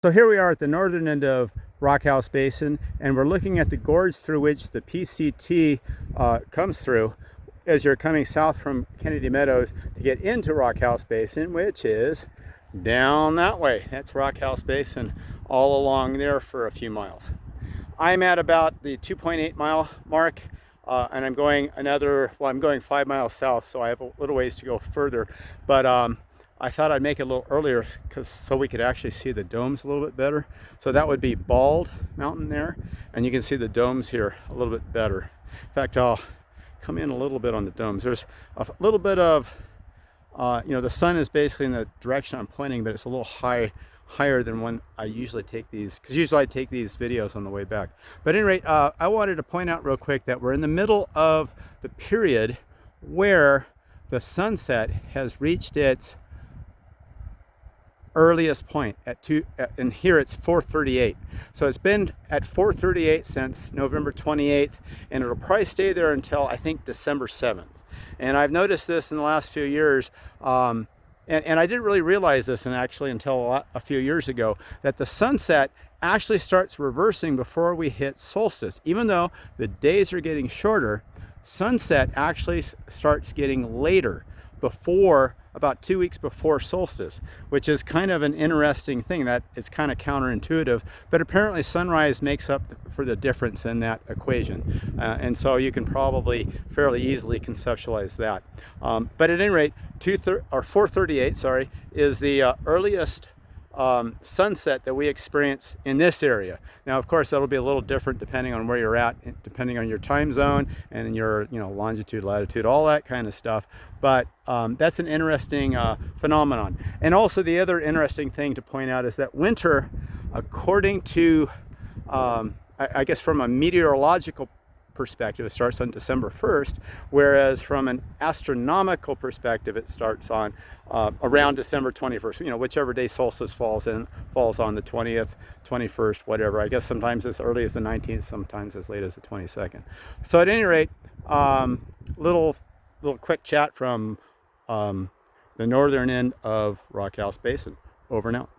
So here we are at the northern end of Rockhouse Basin, and we're looking at the gorge through which the PCT comes through as you're coming south from Kennedy Meadows to get into Rockhouse Basin, which is down that way. That's Rockhouse Basin all along there for a few miles. I'm at about the 2.8 mile mark, and I'm going I'm going 5 miles south, so I have a little ways to go further. But I thought I'd make it a little earlier so we could actually see the domes a little bit better. So that would be Bald Mountain there, and you can see the domes here a little bit better. In fact, I'll come in a little bit on the domes. There's a little bit of, the sun is basically in the direction I'm pointing, but it's a little higher than when I usually take these, because usually I take these videos on the way back. But at any rate, I wanted to point out real quick that we're in the middle of the period where the sunset has reached its earliest point and here it's 4:38. So it's been at 4:38 since November 28th, and it'll probably stay there until I think December 7th. And I've noticed this in the last few years, and I didn't really realize this until a few years ago, that the sunset actually starts reversing before we hit solstice. Even though the days are getting shorter, sunset actually starts getting later, about 2 weeks before solstice, which is kind of an interesting thing. That it's kind of counterintuitive, but apparently sunrise makes up for the difference in that equation, and so you can probably fairly easily conceptualize that. But at any rate, 4:38, is the earliest sunset that we experience in this area. Now, of course, that'll be a little different depending on where you're at, depending on your time zone and your longitude, latitude, all that kind of stuff. But that's an interesting phenomenon. And also the other interesting thing to point out is that winter, according to I guess from a meteorological perspective, it starts on December 1st, whereas from an astronomical perspective, it starts on around December 21st, whichever day solstice falls on the 20th, 21st, whatever. I guess sometimes as early as the 19th, sometimes as late as the 22nd. So at any rate, little quick chat from the northern end of Rockhouse Basin. Over and out.